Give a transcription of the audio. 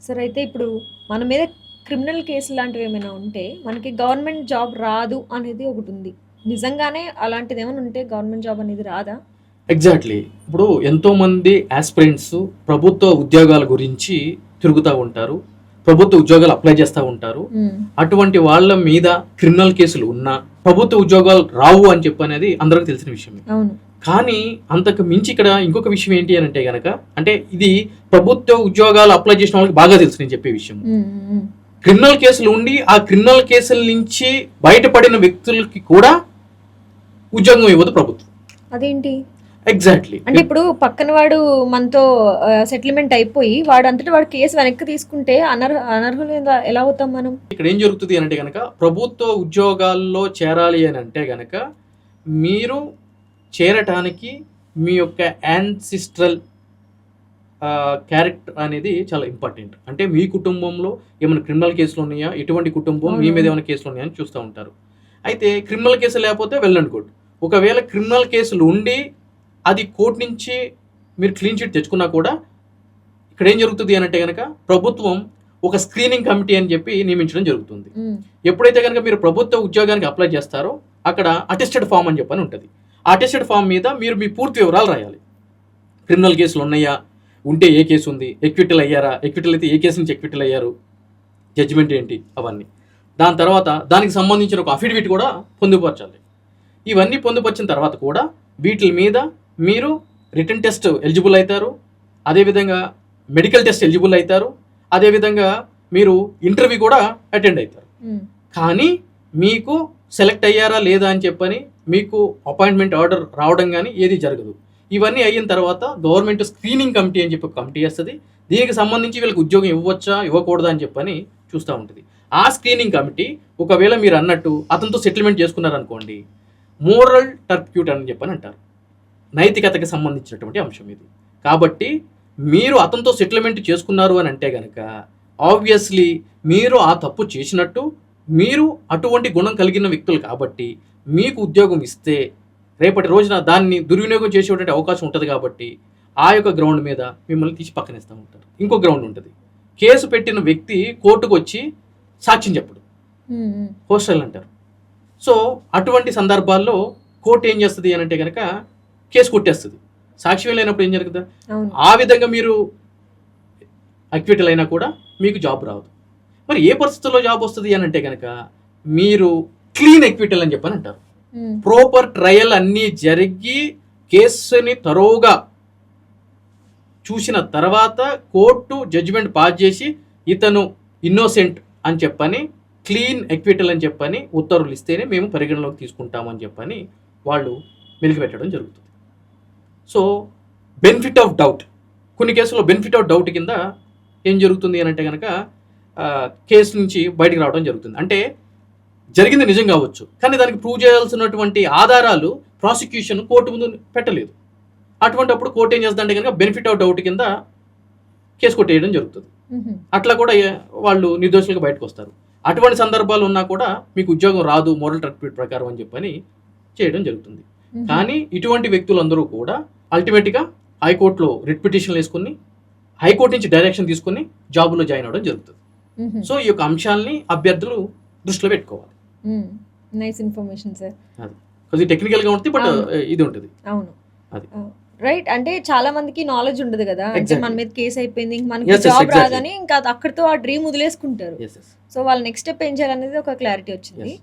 సరే అయితే ఇప్పుడు మన మీద క్రిమినల్ కేసులు లాంటివి ఏమైనా ఉంటే మనకి గవర్నమెంట్ జాబ్ రాదు అనేది ఒకటి ఉంది. నిజంగానే అలాంటిది ఏమైనా ఉంటే గవర్నమెంట్ జాబ్ అనేది రాదా? ఎగ్జాక్ట్లీ. ఇప్పుడు ఎంతోమంది ఆస్పిరెంట్స్ ప్రభుత్వ ఉద్యోగాల గురించి తిరుగుతూ ఉంటారు, ప్రభుత్వ ఉద్యోగాలు అప్లై చేస్తూ ఉంటారు. అటువంటి వాళ్ళ మీద క్రిమినల్ కేసులు ఉన్నా ప్రభుత్వ ఉద్యోగాలు రావు అని చెప్పి అనేది అందరికీ తెలిసిన విషయమే. అవును. కానీ అంతకు మించి ఇక్కడ ఇంకొక విషయం ఏంటి అని అంటే గనక, అంటే ఇది ప్రభుత్వ ఉద్యోగాలు అప్లై చేసిన వాళ్ళకి బాగా తెలుసు నేను చెప్పే విషయం. క్రిమినల్ కేసులు ఉండి ఆ క్రిమినల్ కేసుల నుంచి బయటపడిన వ్యక్తులకి కూడా ఉద్యోగం ఇవ్వదు ప్రభుత్వం. అదేంటి? ఎగ్జాక్ట్లీ. అంటే ఇప్పుడు పక్కన వాడు మనతో సెటిల్మెంట్ అయిపోయి వాడు అంతటి వాడు కేసు వెనక్కి తీసుకుంటే అనర్హులు ఎలా అవుతాం మనం? ఇక్కడ ఏం జరుగుతుంది అంటే గనక, ప్రభుత్వ ఉద్యోగాల్లో చేరాలి అని అంటే గనక మీరు చేరటానికి మీ యొక్క యాన్సిస్ట్రల్ క్యారెక్టర్ అనేది చాలా ఇంపార్టెంట్. అంటే మీ కుటుంబంలో ఏమైనా క్రిమినల్ కేసులు ఉన్నాయా, ఎటువంటి కుటుంబం, మీ మీద ఏమైనా కేసులు ఉన్నాయా అని చూస్తూ ఉంటారు. అయితే క్రిమినల్ కేసులు లేకపోతే వెల్ అండ్ గుడ్. ఒకవేళ క్రిమినల్ కేసులు ఉండి అది కోర్టు నుంచి మీరు క్లీన్ చిట్ తెచ్చుకున్నా కూడా ఇక్కడ ఏం జరుగుతుంది అని అంటే కనుక, ప్రభుత్వం ఒక స్క్రీనింగ్ కమిటీ అని చెప్పి నియమించడం జరుగుతుంది. ఎప్పుడైతే కనుక మీరు ప్రభుత్వ ఉద్యోగానికి అప్లై చేస్తారో అక్కడ అటెస్టెడ్ ఫామ్ అని చెప్పని ఉంటుంది. ఆ అటెస్టెడ్ ఫామ్ మీద మీరు మీ పూర్తి వివరాలు రాయాలి. క్రిమినల్ కేసులు ఉన్నాయా, ఉంటే ఏ కేసు ఉంది, ఎక్విటల్ అయ్యారా, ఎక్విటల్ అయితే ఏ కేసు నుంచి ఎక్విటల్ అయ్యారు, జడ్జిమెంట్ ఏంటి, అవన్నీ. దాని తర్వాత దానికి సంబంధించిన ఒక అఫిడవిట్ కూడా పొందుపరచాలి. ఇవన్నీ పొందుపరిచిన తర్వాత కూడా వీటి మీద మీరు రిటన్ టెస్ట్ ఎలిజిబుల్ అవుతారు, అదేవిధంగా మెడికల్ టెస్ట్ ఎలిజిబుల్ అవుతారు, అదేవిధంగా మీరు ఇంటర్వ్యూ కూడా అటెండ్ అవుతారు. కానీ మీకు సెలెక్ట్ అయ్యారా లేదా అని చెప్పని మీకు అపాయింట్మెంట్ ఆర్డర్ రావడం కానీ ఏది జరగదు. ఇవన్నీ అయిన తర్వాత గవర్నమెంట్ స్క్రీనింగ్ కమిటీ అని చెప్పి కమిటీ వేస్తుంది. దీనికి సంబంధించి వీళ్ళకి ఉద్యోగం ఇవ్వచ్చా ఇవ్వకూడదా అని చెప్పని చూస్తూ ఉంటుంది. ఆ స్క్రీనింగ్ కమిటీ ఒకవేళ మీరు అన్నట్టు అతనితో సెటిల్మెంట్ చేసుకున్నారనుకోండి, మోరల్ టర్ప్యూట్ అని చెప్పని అంటారు. నైతికతకి సంబంధించినటువంటి అంశం ఇది. కాబట్టి మీరు అతనితో సెటిల్మెంట్ చేసుకున్నారు అని అంటే కనుక ఆబ్వియస్లీ మీరు ఆ తప్పు చేసినట్టు, మీరు అటువంటి గుణం కలిగిన వ్యక్తులు కాబట్టి మీకు ఉద్యోగం ఇస్తే రేపటి రోజున దాన్ని దుర్వినియోగం చేసేటువంటి అవకాశం ఉంటుంది. కాబట్టి ఆ యొక్క గ్రౌండ్ మీద మిమ్మల్ని తీసి పక్కనేస్తూ ఉంటారు. ఇంకో గ్రౌండ్ ఉంటుంది, కేసు పెట్టిన వ్యక్తి కోర్టుకు వచ్చి సాక్ష్యం చెప్పడు, హోస్టల్ అంటారు. సో అటువంటి సందర్భాల్లో కోర్టు ఏం చేస్తుంది అని అంటే కనుక కేసు కొట్టేస్తుంది. సాక్ష్యం లేనప్పుడు ఏం జరుగుతుంది? ఆ విధంగా మీరు అక్విటల్ అయినా కూడా మీకు జాబ్ రాదు. మరి ఏ పరిస్థితుల్లో జాబ్ వస్తుంది అని అంటే కనుక మీరు క్లీన్ ఎక్విటల్ అని చెప్పని అంటారు. ప్రాపర్ ట్రయల్ అన్నీ జరిగి కేసుని తరోగా చూసిన తర్వాత కోర్టు జడ్జిమెంట్ పాస్ చేసి ఇతను ఇన్నోసెంట్ అని చెప్పని, క్లీన్ ఎక్విటల్ అని చెప్పని ఉత్తర్వులు ఇస్తేనే మేము పరిగణలోకి తీసుకుంటామని చెప్పని వాళ్ళు మెలికి పెట్టడం జరుగుతుంది. సో బెనిఫిట్ ఆఫ్ డౌట్, కొన్ని కేసుల్లో బెనిఫిట్ ఆఫ్ డౌట్ కింద ఏం జరుగుతుంది అని అంటే కనుక కేసు నుంచి బయటకు రావడం జరుగుతుంది. అంటే జరిగింది నిజం కావచ్చు, కానీ దానికి ప్రూవ్ చేయాల్సినటువంటి ఆధారాలు ప్రాసిక్యూషన్ కోర్టు ముందు పెట్టలేదు. అటువంటి అప్పుడు కోర్టు ఏం చేస్తుందంటే కనుక బెనిఫిట్ ఆఫ్ డౌట్ కింద కేసు కొట్టేయడం జరుగుతుంది. అట్లా కూడా వాళ్ళు నిర్దోషులుగా బయటకు వస్తారు. అటువంటి సందర్భాలు ఉన్నా కూడా మీకు ఉద్యోగం రాదు మోరల్ టర్ప్యూట్ ప్రకారం అని చెప్పని చేయడం జరుగుతుంది. కానీ ఇటువంటి వ్యక్తులందరూ కూడా అల్టిమేట్గా హైకోర్టులో రిట్ పిటిషన్లు వేసుకుని హైకోర్టు నుంచి డైరెక్షన్ తీసుకుని జాబులో జాయిన్ అవ్వడం జరుగుతుంది. సో ఈ యొక్క అంశాలని అభ్యర్థులు దృష్టిలో పెట్టుకోవాలి. Nice information sir. అది టెక్నికల్ గా ఉంటుంది, బట్ ఇది ఉంటుంది. అవును, అది రైట్. అంటే చాలా మందికి నాలెడ్జ్ ఉండదు కదా, అంటే మన మీద కేసు అయిపోయింది, మనకి జాబ్ రాదని ఇంకా అక్కడితో ఆ డ్రీమ్ వదిలేసుకుంటారు. సో వాళ్ళు నెక్స్ట్ స్టెప్ ఏం చేయాలనేది ఒక క్లారిటీ వచ్చింది.